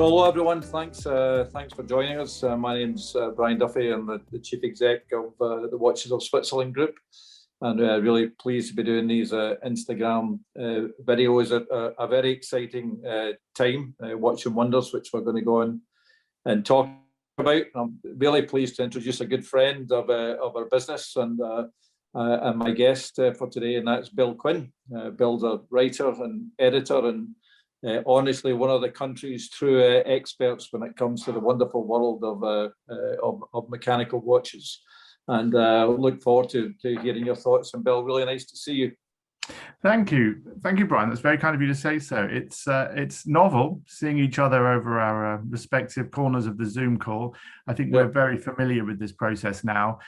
So hello everyone, thanks for joining us. My name's Brian Duffy. I'm the Chief Exec of the Watches of Switzerland Group, and really pleased to be doing these Instagram videos at a very exciting time, Watch and Wonders, which we're going to go on and talk about. I'm really pleased to introduce a good friend of our business and my guest for today, and that's Bill Quinn. Bill's a writer and editor and honestly, one of the country's true experts when it comes to the wonderful world of mechanical watches. And look forward to hearing your thoughts. And Bill, really nice to see you. Thank you, Brian. That's very kind of you to say so. It's novel seeing each other over our respective corners of the Zoom call. I think we're very familiar with this process now.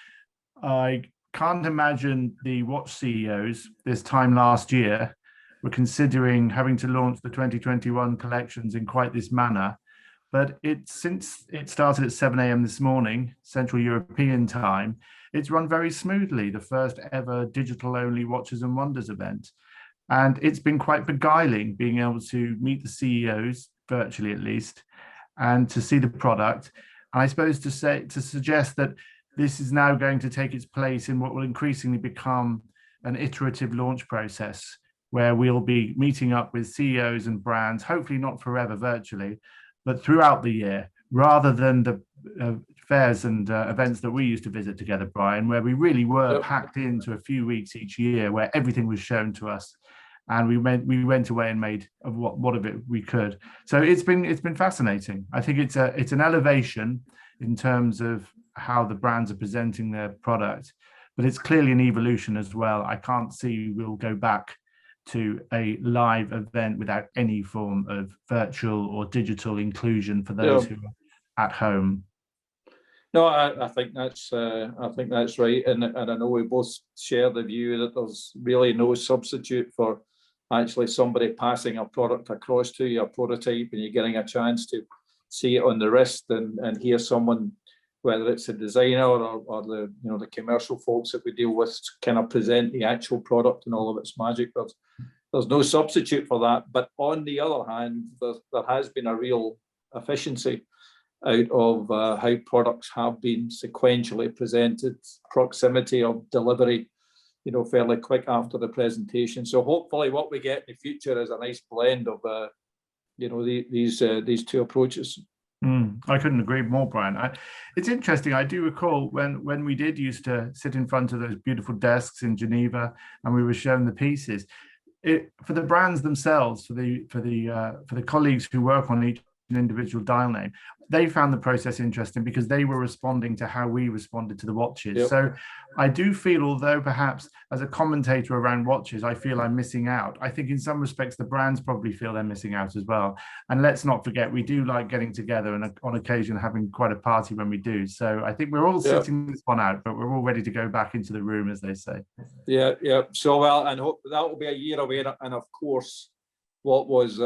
I can't imagine the watch CEOs this time last year were considering having to launch the 2021 collections in quite this manner. But since it started at 7 a.m. this morning, Central European time, it's run very smoothly, the first ever digital-only Watches and Wonders event. And it's been quite beguiling being able to meet the CEOs, virtually at least, and to see the product. And I suppose to suggest that this is now going to take its place in what will increasingly become an iterative launch process, where we'll be meeting up with CEOs and brands, hopefully not forever virtually, but throughout the year, rather than the fairs and events that we used to visit together, Brian, where we really were packed into a few weeks each year, where everything was shown to us, and we went away and made of what of it we could. So it's been fascinating. I think it's an elevation in terms of how the brands are presenting their product, but it's clearly an evolution as well. I can't see we'll go back to a live event without any form of virtual or digital inclusion for those who are at home. No, I think that's right, and I know we both share the view that there's really no substitute for actually somebody passing a product across to you, a prototype, and you're getting a chance to see it on the wrist and hear someone, whether it's a designer or the commercial folks that we deal with, kind of present the actual product and all of its magic. There's no substitute for that. But on the other hand, there has been a real efficiency out of how products have been sequentially presented, proximity of delivery, fairly quick after the presentation. So hopefully what we get in the future is a nice blend of these two approaches. I couldn't agree more, Brian. It's interesting. I do recall when we did used to sit in front of those beautiful desks in Geneva, and we were shown the pieces. For the brands themselves, for the colleagues who work on each individual dial name, they found the process interesting because they were responding to how we responded to the watches. Yep. So I do feel, although perhaps as a commentator around watches, I feel I'm missing out. I think in some respects, the brands probably feel they're missing out as well. And let's not forget, we do like getting together and on occasion having quite a party when we do. So I think we're all sitting this one out, but we're all ready to go back into the room, as they say. Yeah. So well, and hope that will be a year away. And of course, what was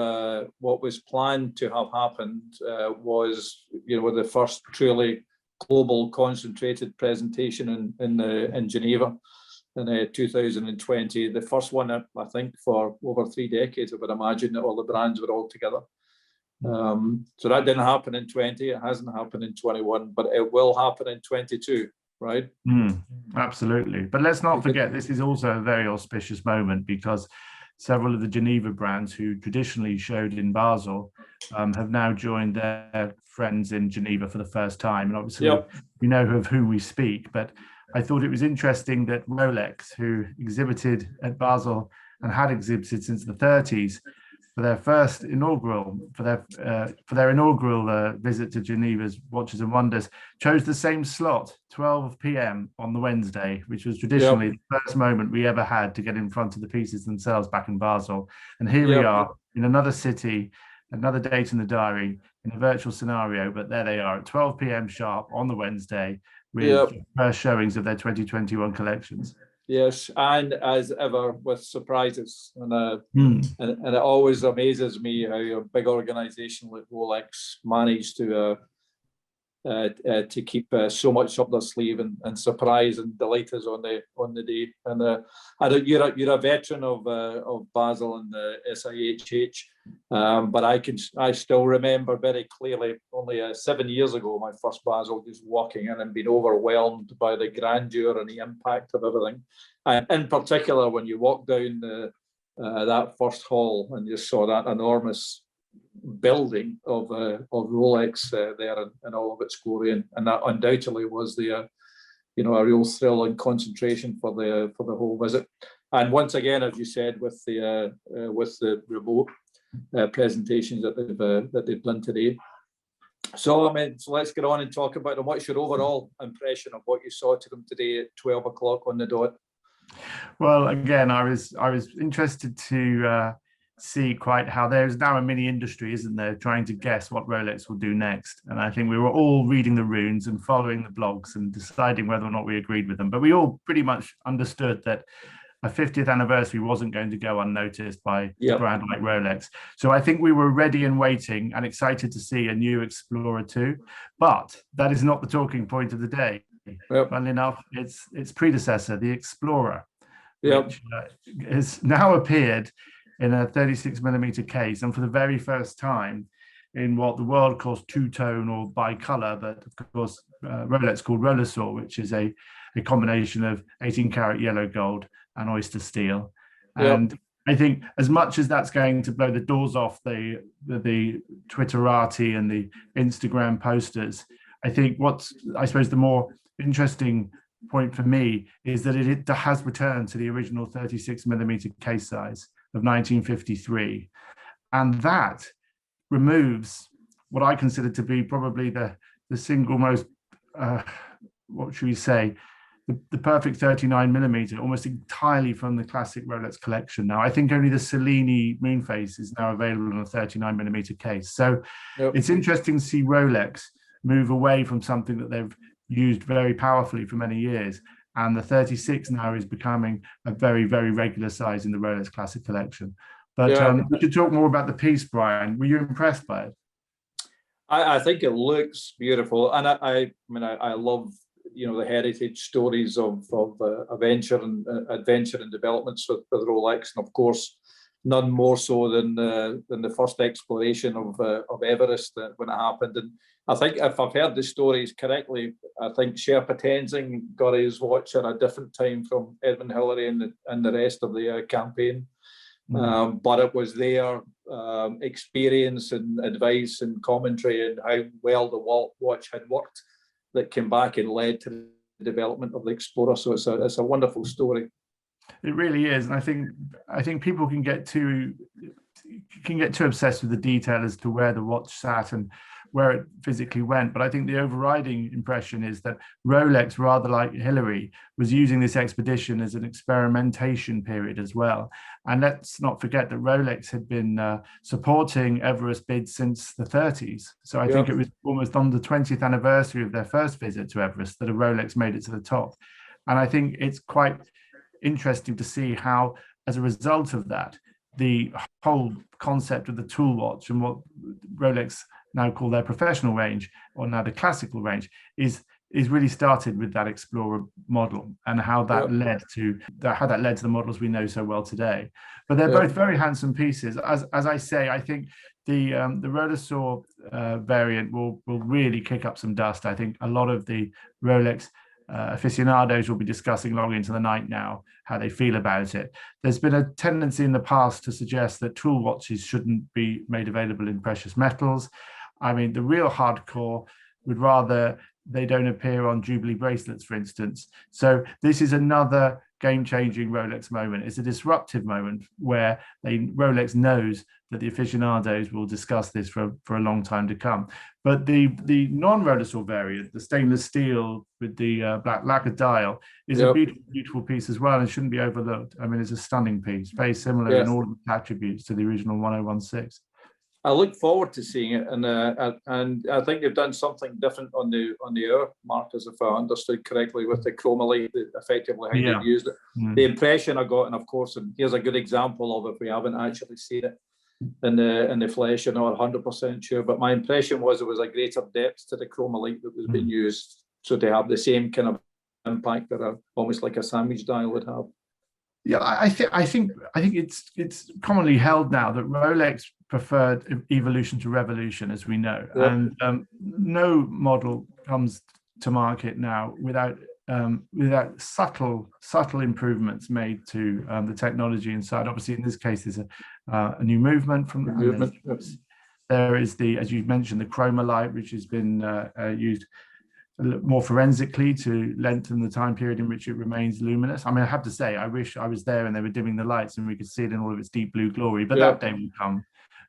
planned to have happened was the first truly global concentrated presentation in Geneva in 2020. The first one, I think, for over 3 decades. I would imagine that all the brands were all together. So that didn't happen in 20. It hasn't happened in 21, but it will happen in 22. Right? Absolutely. But let's not forget, this is also a very auspicious moment because several of the Geneva brands who traditionally showed in Basel have now joined their friends in Geneva for the first time. And obviously, we know of whom we speak. But I thought it was interesting that Rolex, who exhibited at Basel and had exhibited since the 30s, for their inaugural visit to Geneva's Watches and Wonders, chose the same slot, 12 p.m. on the Wednesday, which was traditionally the first moment we ever had to get in front of the pieces themselves back in Basel. And here we are in another city, another date in the diary, in a virtual scenario, but there they are at 12 p.m. sharp on the Wednesday with first showings of their 2021 collections. Yes, and as ever with surprises, and it always amazes me how a big organisation like Rolex managed to to keep so much up their sleeve and surprise and delight us on the day. And you're a veteran of Basel and the SIHH, but I still remember very clearly only 7 years ago my first Basel, just walking in and being overwhelmed by the grandeur and the impact of everything. And in particular, when you walk down that first hall and you saw that enormous building of Rolex there in all of its glory, and that undoubtedly was a real thrill and concentration for the whole visit. And once again, as you said, with the remote presentations that they've done today. So let's get on and talk about them. What's your overall impression of what you saw to them today at 12 o'clock on the dot? Well, again, I was interested to see quite how there's now a mini industry, isn't there, trying to guess what Rolex will do next. And I think we were all reading the runes and following the blogs and deciding whether or not we agreed with them. But we all pretty much understood that a 50th anniversary wasn't going to go unnoticed by a brand like Rolex. So I think we were ready and waiting and excited to see a new Explorer 2. But that is not the talking point of the day. Funnily enough, its predecessor, the Explorer, which has now appeared in a 36mm case, and for the very first time in what the world calls two-tone or bicolor, but of course Rolex called Rolesaur, which is a combination of 18-karat yellow gold and oyster steel. And I think as much as that's going to blow the doors off the Twitterati and the Instagram posters, I think what's, I suppose, the more interesting point for me is that it has returned to the original 36mm case size of 1953, and that removes what I consider to be probably the single most what should we say, the perfect 39mm almost entirely from the classic Rolex collection. Now I think only the Cellini Moonface is now available in a 39mm case, so it's interesting to see Rolex move away from something that they've used very powerfully for many years, and the 36 now is becoming a very, very regular size in the Rolex Classic collection. But we should talk more about the piece, Brian. Were you impressed by it? I think it looks beautiful, and I love the heritage stories of adventure and developments with Rolex, and of course none more so than the first exploration of Everest when it happened. And I think if I've heard the stories correctly, I think Sherpa Tenzing got his watch at a different time from Edmund Hillary and the rest of the campaign. But it was their experience and advice and commentary and how well the watch had worked that came back and led to the development of the Explorer. So it's a wonderful story. It really is, and I think people can get too obsessed with the detail as to where the watch sat and where it physically went. But I think the overriding impression is that Rolex, rather like Hillary, was using this expedition as an experimentation period as well. And let's not forget that Rolex had been supporting Everest bids since the 30s. So I think it was almost on the 20th anniversary of their first visit to Everest that a Rolex made it to the top. And I think it's quite interesting to see how, as a result of that, the whole concept of the tool watch and what Rolex now call their professional range, or now the classical range, is really started with that Explorer model, and how that led to the models we know so well today. But they're both very handsome pieces. As I say, I think the Rolesaur variant will really kick up some dust. I think a lot of the Rolex aficionados will be discussing long into the night now how they feel about it. There's been a tendency in the past to suggest that tool watches shouldn't be made available in precious metals. I mean, the real hardcore would rather they don't appear on Jubilee bracelets, for instance. So this is another game-changing Rolex moment. It's a disruptive moment where Rolex knows that the aficionados will discuss this for a long time to come. But the non-Rolesaur variant, the stainless steel with the black lacquer dial, is a beautiful, beautiful piece as well, and shouldn't be overlooked. I mean, it's a stunning piece, very similar in all of its attributes to the original 1016. I look forward to seeing it, and I think they've done something different on the hour markers, if I understood correctly, with the chromalite, effectively how they've used it. The impression I got, and of course, and here's a good example of it if we haven't actually seen it. in the flesh. I'm not 100% sure, but my impression was there was a greater depth to the chromalite that was being used, so to have the same kind of impact that almost like a sandwich dial would have. Yeah, I think it's commonly held now that Rolex preferred evolution to revolution, as we know, and no model comes to market now without subtle improvements made to the technology inside. Obviously, in this case, there's a new movement from there is as you mentioned, the chromalite, which has been used more forensically to lengthen the time period in which it remains luminous. I mean, I have to say, I wish I was there and they were dimming the lights and we could see it in all of its deep blue glory, but that day will come.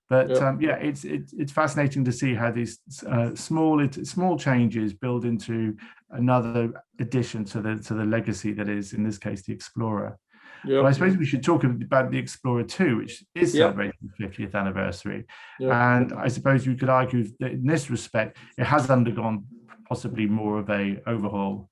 But yeah, it's fascinating to see how these small changes build into another addition to the legacy that is, in this case, the Explorer. But I suppose we should talk about the Explorer 2, which is celebrating the 50th anniversary. And I suppose you could argue that in this respect, it has undergone possibly more of a overhaul.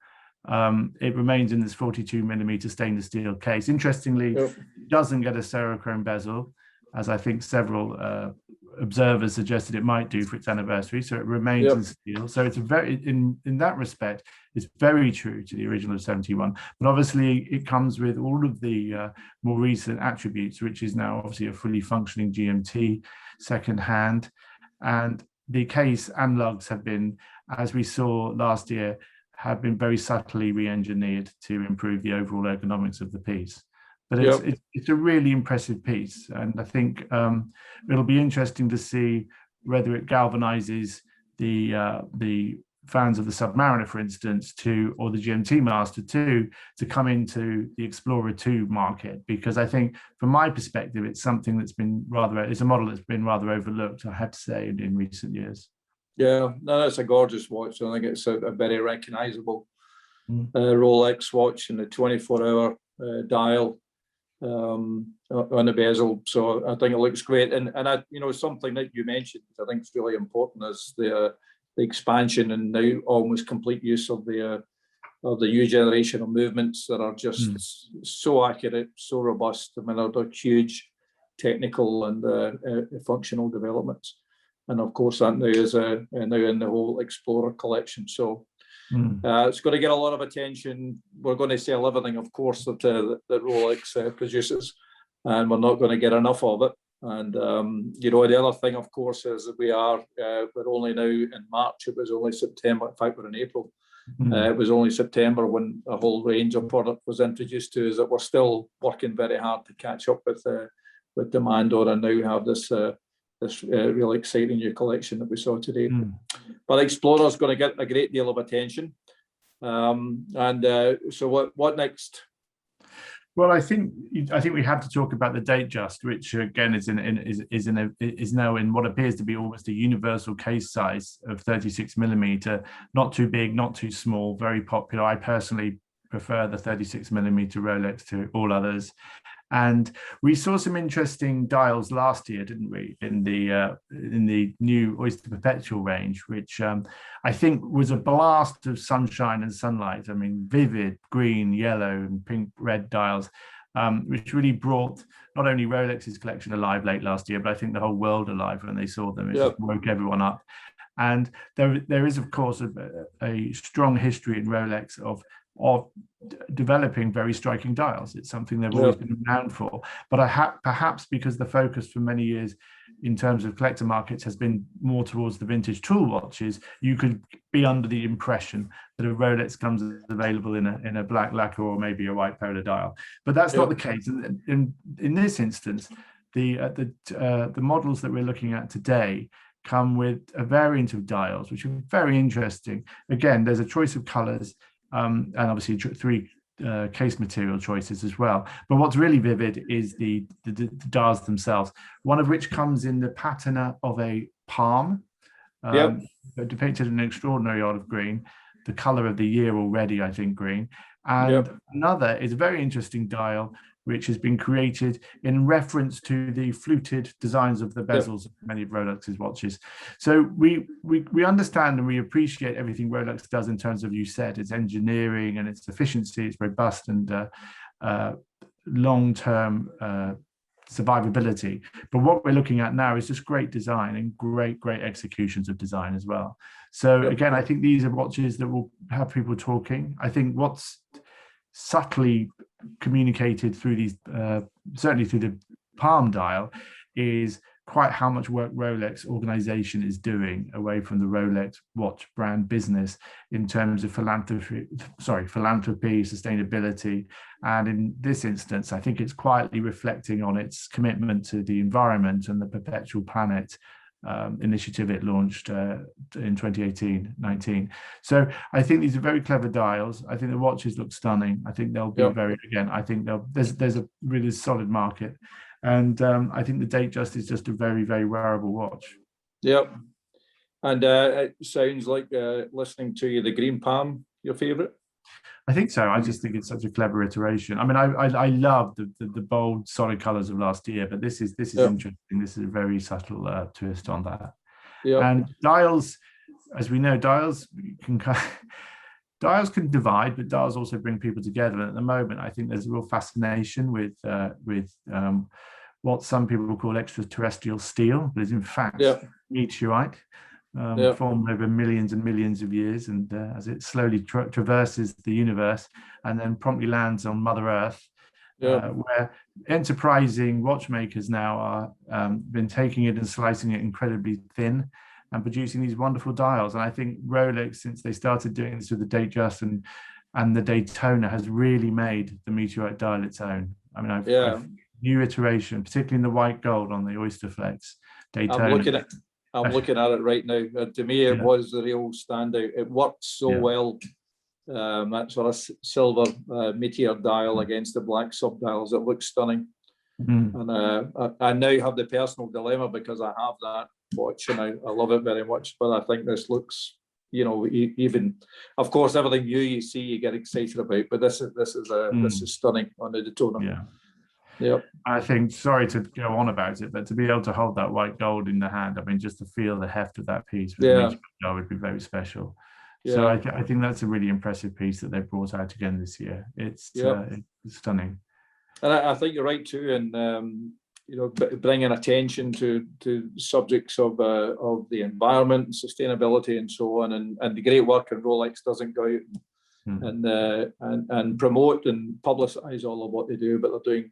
It remains in this 42mm stainless steel case. Interestingly, it doesn't get a Cerachrome bezel, as I think several observers suggested it might do for its anniversary. So it remains in steel. So it's a very, in that respect, it's very true to the original of 71. But obviously, it comes with all of the more recent attributes, which is now obviously a fully functioning GMT second hand. And the case and lugs have been, as we saw last year, have been very subtly re-engineered to improve the overall ergonomics of the piece. But it's a really impressive piece, and I think it'll be interesting to see whether it galvanizes the fans of the Submariner, for instance, or the GMT Master 2 to come into the Explorer 2 market, because I think, from my perspective, it's something that's been it's a model that's been rather overlooked, I have to say, in recent years. Yeah, no, that's a gorgeous watch. I think it's a very recognizable Rolex watch, and the 24-hour dial on the bezel. So I think it looks great. And I, something that you mentioned, I think is really important, is the expansion and now almost complete use of the new generation of movements that are just so accurate, so robust. I mean, they're huge technical and functional developments. And of course, that now is now in the whole Explorer collection. So it's going to get a lot of attention. We're going to sell everything, of course, that Rolex produces, and we're not going to get enough of it. And the other thing, of course, is that we're only now in March. It was only September. In fact, we're in April. It was only September when a whole range of product was introduced to us, that we're still working very hard to catch up with demand on, and now have this really exciting new collection that we saw today. But Explorer is going to get a great deal of attention. So what next? Well, I think we have to talk about the Datejust, which again is now in what appears to be almost a universal case size of 36mm. Not too big, not too small, very popular. I personally prefer the 36mm Rolex to all others. And we saw some interesting dials last year, didn't we, in the new Oyster Perpetual range, which I think was a blast of sunshine and sunlight. I mean, vivid green, yellow, and pink, red dials, which really brought not only Rolex's collection alive late last year, but I think the whole world alive when they saw them. It just woke everyone up. And there is, of course, a strong history in Rolex of developing very striking dials. It's something they've always been renowned for. But perhaps because the focus for many years in terms of collector markets has been more towards the vintage tool watches, you could be under the impression that a Rolex comes available in a black lacquer or maybe a white polar dial. But that's not the case. In this instance, the models that we're looking at today come with a variant of dials, which are very interesting. Again, there's a choice of colors, and obviously three case material choices as well. But what's really vivid is the dials themselves, one of which comes in the patina of a palm, depicted in an extraordinary olive green, the color of the year already, I think, green. And another is a very interesting dial, which has been created in reference to the fluted designs of the bezels of many of Rolex's watches. So we understand and we appreciate everything Rolex does in terms of, you said, its engineering and its efficiency, its robust and long-term survivability. But what we're looking at now is just great design and great executions of design as well. So again, I think these are watches that will have people talking. I think what's subtly communicated through these, certainly through the palm dial, is quite how much work Rolex organization is doing away from the Rolex watch brand business in terms of philanthropy, sustainability. And in this instance, I think it's quietly reflecting on its commitment to the environment and the Perpetual Planet initiative it launched in 2018-19. So I think these are very clever dials. I think the watches look stunning. I think they'll be I think there's a really solid market. And I think the Datejust is just a very wearable watch. Yep. And it sounds like listening to you, the Green Palm, your favorite? I think so. I just think it's such a clever iteration. I mean, I love the bold, solid colors of last year, but this is interesting. This is a very subtle twist on that. Yeah. And dials, as we know, dials can divide, but dials also bring people together. And at the moment, I think there's a real fascination with what some people call extraterrestrial steel, but is in fact meteorite. Formed over millions and millions of years, and as it slowly traverses the universe and then promptly lands on Mother Earth, where enterprising watchmakers now are been taking it and slicing it incredibly thin and producing these wonderful dials. And I think Rolex, since they started doing this with the Datejust and the Daytona, has really made the meteorite dial its own. I mean, I've new iteration, particularly in the white gold on the Oyster Flex Daytona. I'm looking at it right now. To me, it was the real standout. It worked so well. That sort of silver meteor dial against the black subdials. It looks stunning. And I now have the personal dilemma because I have that watch and I love it very much. But I think this looks, even, of course, everything you see, you get excited about. But this is stunning on the Daytona. Yeah. Yep. I think, sorry to go on about it, but to be able to hold that white gold in the hand, I mean, just to feel the heft of that piece would be very special. So I think that's a really impressive piece that they've brought out again this year. It's stunning. And I think you're right too, and bringing attention to subjects of the environment, sustainability, and so on, and the great work that Rolex doesn't go out and promote and publicize all of what they do, but they're doing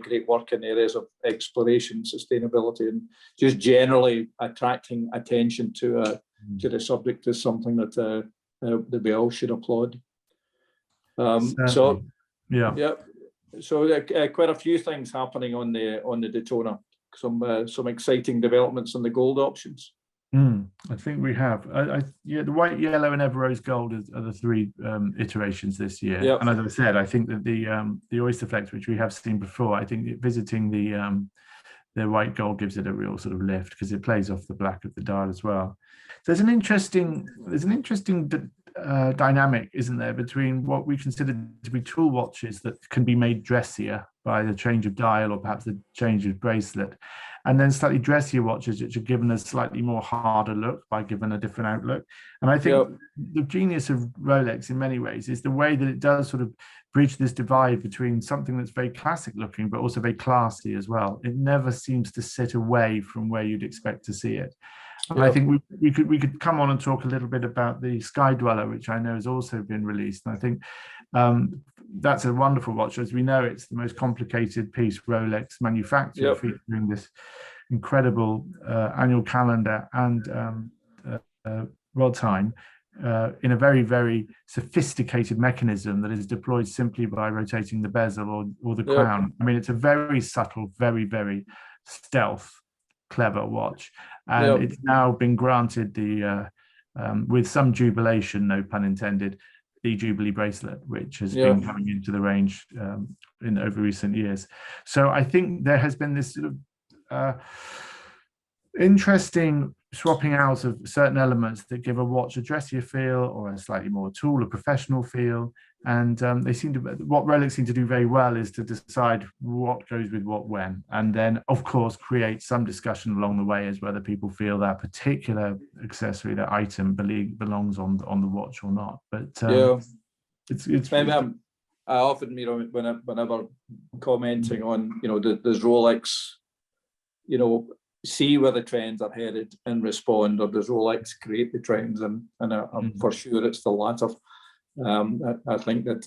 great work in areas of exploration, sustainability, and just generally attracting attention to the subject is something that we all should applaud. So quite a few things happening on the Daytona. Some exciting developments on the gold options. I think we have. The white, yellow, and ever rose gold are the three iterations this year. Yep. And as I said, I think that the Oyster Flex, which we have seen before, I think visiting the white gold gives it a real sort of lift because it plays off the black of the dial as well. So there's an interesting dynamic, isn't there, between what we consider to be tool watches that can be made dressier by the change of dial or perhaps the change of bracelet, and then slightly dressier watches which are given a slightly more harder look by given a different outlook. And I think the genius of Rolex in many ways is the way that it does sort of bridge this divide between something that's very classic looking but also very classy as well. It never seems to sit away from where you'd expect to see it. And I think we could come on and talk a little bit about the Sky Dweller, which I know has also been released. And I think that's a wonderful watch. As we know, it's the most complicated piece Rolex manufactured, featuring this incredible annual calendar and rod time in a very sophisticated mechanism that is deployed simply by rotating the bezel or the crown. I mean, it's a very subtle, very stealth, clever watch. And it's now been granted the, with some jubilation, no pun intended, the Jubilee bracelet, which has been coming into the range in over recent years. So I think there has been this sort of interesting swapping out of certain elements that give a watch a dressier feel or a slightly more tool, a professional feel. And what Rolex seem to do very well is to decide what goes with what when, and then of course create some discussion along the way as whether people feel that particular accessory, that item belongs on the watch or not. But it's I often, whenever commenting on, does Rolex, see where the trends are headed and respond, or does Rolex create the trends? And I'm for sure it's the latter. I think that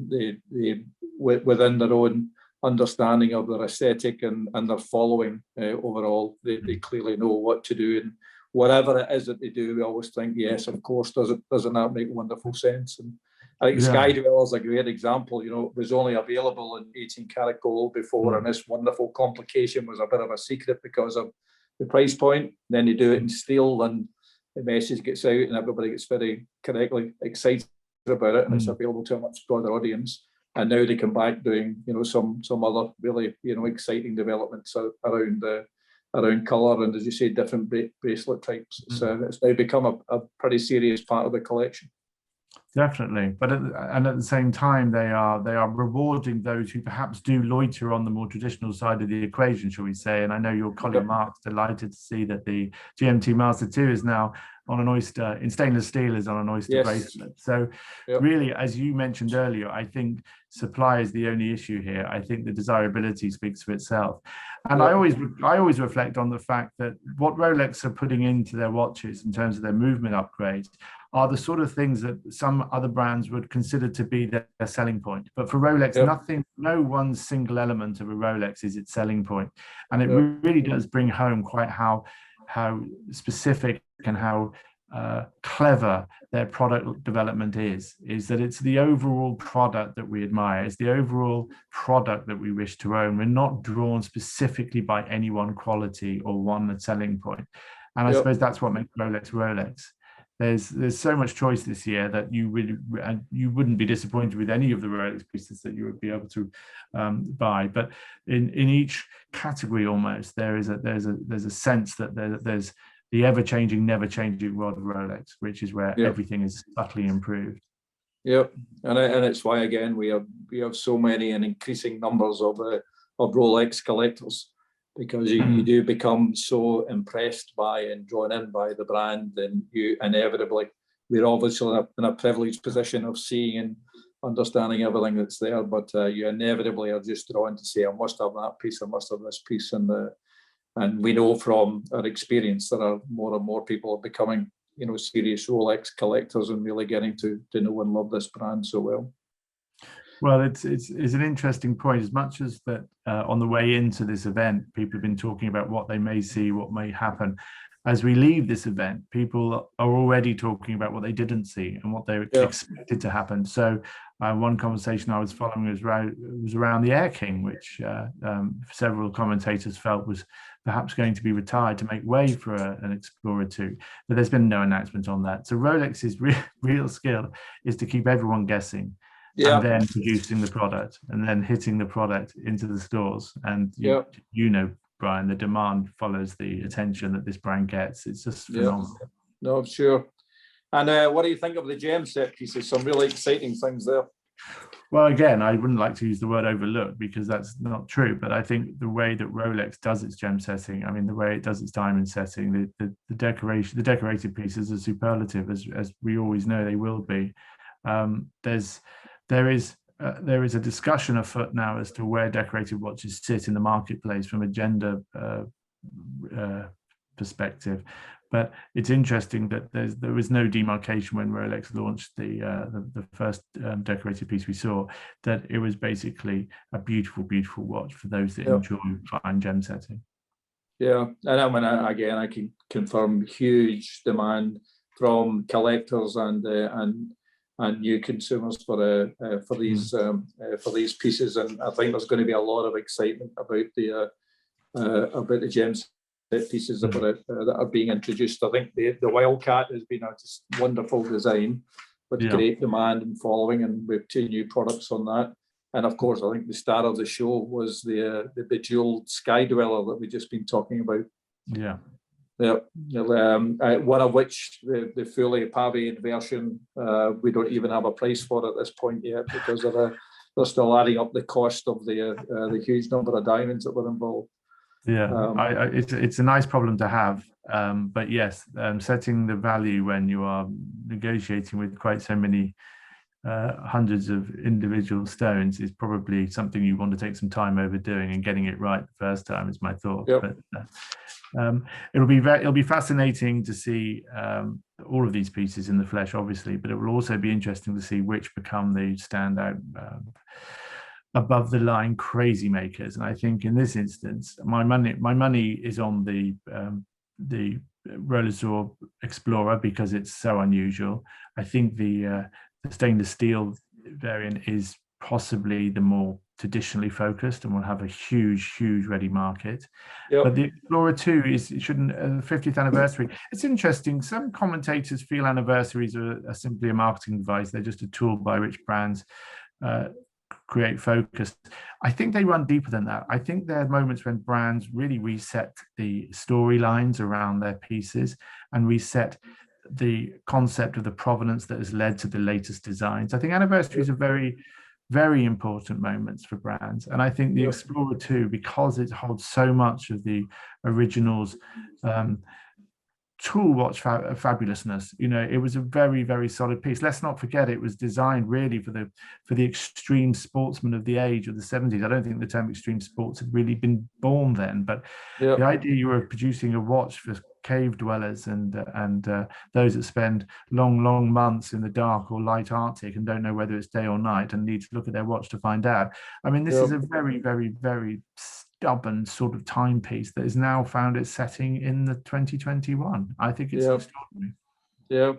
they within their own understanding of their aesthetic and their following overall, they clearly know what to do, and whatever it is that they do, we always think, yes, of course, doesn't that make wonderful sense? And I think Sky Dweller is a great example. It was only available in 18 karat gold before, and this wonderful complication was a bit of a secret because of the price point. Then you do it in steel, and the message gets out, and everybody gets very correctly excited about it, and it's available to a much broader audience. And now they come back doing, some other really, exciting developments around colour and, as you say, different bracelet types. It's now become a pretty serious part of the collection. Definitely, but at the same time, they are rewarding those who perhaps do loiter on the more traditional side of the equation, shall we say? And I know your colleague Mark's delighted to see that the GMT Master 2 is now on an Oyster in stainless steel, is on an Oyster bracelet. So really, as you mentioned earlier, I think supply is the only issue here. I think the desirability speaks for itself. And I always reflect on the fact that what Rolex are putting into their watches in terms of their movement upgrades are the sort of things that some other brands would consider to be their selling point. But for Rolex, no one single element of a Rolex is its selling point. And it really does bring home quite how specific and how clever their product development is that it's the overall product that we admire. It's the overall product that we wish to own. We're not drawn specifically by any one quality or one selling point. And I suppose that's what makes Rolex Rolex. There's so much choice this year that you wouldn't be disappointed with any of the Rolex pieces that you would be able to buy. But in each category, almost there's a sense that there's the ever-changing, never-changing world of Rolex, which is where everything is subtly improved. Yep, and it's why again we have so many and increasing numbers of Rolex collectors, because you do become so impressed by and drawn in by the brand, and you inevitably, we're obviously in a privileged position of seeing and understanding everything that's there, but you inevitably are just drawn to say, I must have that piece, I must have this piece, and we know from our experience that are more and more people are becoming, serious Rolex collectors and really getting to know and love this brand so well. Well, it's an interesting point. As much as that on the way into this event, people have been talking about what they may see, what may happen. As we leave this event, people are already talking about what they didn't see and what they expected to happen. So one conversation I was following was around the Air King, which several commentators felt was perhaps going to be retired to make way for an Explorer 2. But there's been no announcement on that. So Rolex's real skill is to keep everyone guessing. And then producing the product and then hitting the product into the stores. And Brian, the demand follows the attention that this brand gets. It's just phenomenal. No, sure. And what do you think of the gem set pieces? Some really exciting things there. Well, again, I wouldn't like to use the word overlook because that's not true. But I think the way that Rolex does its gem setting, I mean, the way it does its diamond setting, the decoration, the decorated pieces are superlative, as we always know they will be. There is a discussion afoot now as to where decorated watches sit in the marketplace from a gender perspective, but it's interesting that there was no demarcation when Rolex launched the first decorated piece we saw, that it was basically a beautiful, beautiful watch for those that enjoy fine gem setting. Yeah, and I mean, again, I can confirm huge demand from collectors and new consumers for these pieces, and I think there's going to be a lot of excitement about the gem set pieces that are being introduced. I think the Wildcat has been a just wonderful design with great demand and following, and we have 2 new products on that. And of course, I think the star of the show was the bejeweled Sky Dweller that we've just been talking about. Yeah. One of which, the fully pavied version, we don't even have a price for at this point yet because they're still adding up the cost of the huge number of diamonds that were involved. Yeah, it's a nice problem to have, but yes, setting the value when you are negotiating with quite so many hundreds of individual stones is probably something you want to take some time over doing, and getting it right the first time is my thought. Yep. But it'll be fascinating to see all of these pieces in the flesh, obviously, but it will also be interesting to see which become the standout above the line crazy makers. And I think in this instance, my money is on the Rolex Explorer, because it's so unusual. I think the stainless steel variant is possibly the more traditionally focused and will have a huge ready market. Yep. But the Explorer 2 shouldn't 50th anniversary. It's interesting. Some commentators feel anniversaries are simply a marketing device. They're just a tool by which brands create focus. I think they run deeper than that. I think there are moments when brands really reset the storylines around their pieces and reset the concept of the provenance that has led to the latest designs. I think anniversaries are very important moments for brands. And I think the Explorer 2, because it holds so much of the original's tool watch fabulousness, it was a very solid piece. Let's not forget, it was designed really for the extreme sportsman of the age of the 70s. I don't think the term extreme sports had really been born then, but the idea you were producing a watch for cave dwellers and those that spend long months in the dark or light Arctic and don't know whether it's day or night and need to look at their watch to find out. I mean, this is a very stubborn sort of timepiece that has now found its setting in the 2021. I think it's extraordinary. Yeah,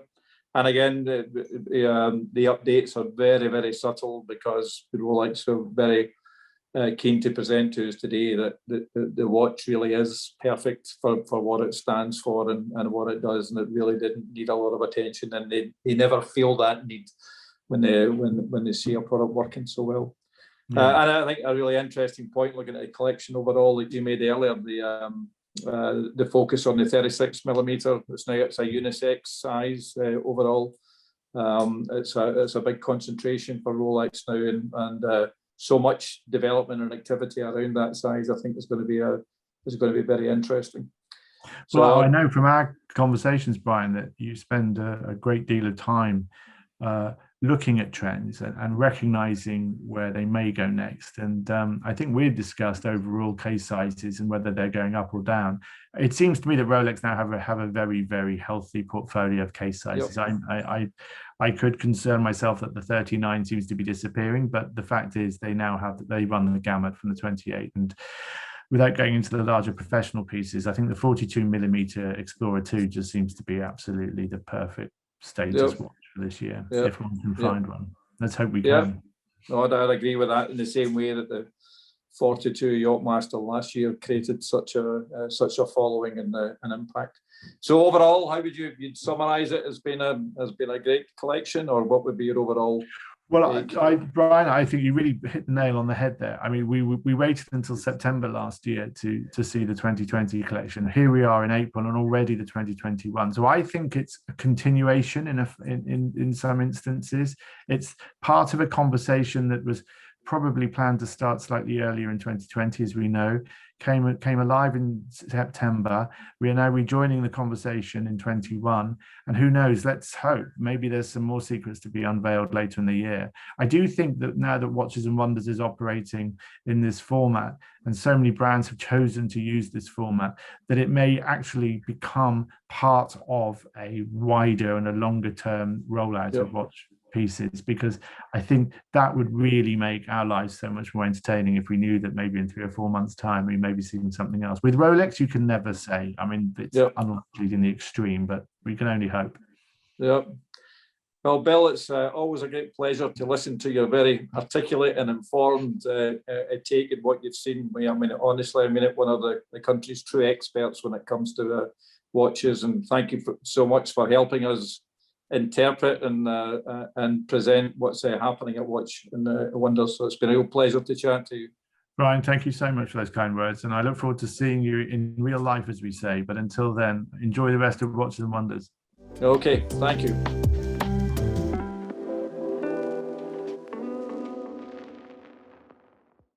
and again, the updates are very subtle, because the Rolex are very keen to present to us today that the watch really is perfect for what it stands for and what it does, and it really didn't need a lot of attention, and they never feel that need when they see a product working so well. And I think a really interesting point, looking at the collection overall that you made earlier, the focus on the 36mm. It's a unisex size overall. It's a big concentration for Rolex now, and so much development and activity around that size. I think is going to be very interesting. Well, I know from our conversations, Brian, that you spend a great deal of time looking at trends and recognizing where they may go next. And I think we've discussed overall case sizes and whether they're going up or down. It seems to me that Rolex now have a very healthy portfolio of case sizes. I could concern myself that the 39 seems to be disappearing, but the fact is they run the gamut from the 28. And without going into the larger professional pieces, I think the 42mm Explorer 2 just seems to be absolutely the perfect status watch for this year, if one can find one. Let's hope we can. No, I'd agree with that, in the same way that the 42 Yachtmaster last year created such a following and an impact. So overall, how would you'd summarize it? As been a great collection, or what would be your overall? Well, Brian, I think you really hit the nail on the head there. I mean, we waited until September last year to see the 2020 collection. Here we are in April, and already the 2021. So I think it's a continuation in some instances. It's part of a conversation that was probably planned to start slightly earlier in 2020, as we know, came alive in September. We are now rejoining the conversation in 21, and who knows, let's hope maybe there's some more secrets to be unveiled later in the year. I do think that now that Watches and Wonders is operating in this format, and so many brands have chosen to use this format, that it may actually become part of a wider and a longer term rollout of watch pieces, because I think that would really make our lives so much more entertaining if we knew that maybe in 3 or 4 months' time we may be seeing something else. With Rolex, you can never say. I mean, it's unlikely in the extreme, but we can only hope. Yeah. Well, Bill, it's always a great pleasure to listen to your very articulate and informed take in what you've seen. I mean, honestly, one of the country's true experts when it comes to watches, and thank you so much for helping us interpret and present what's happening at Watch and Wonders. So it's been a real pleasure to chat to you. Brian, thank you so much for those kind words, and I look forward to seeing you in real life, as we say. But until then, enjoy the rest of Watches and Wonders. Okay, thank you.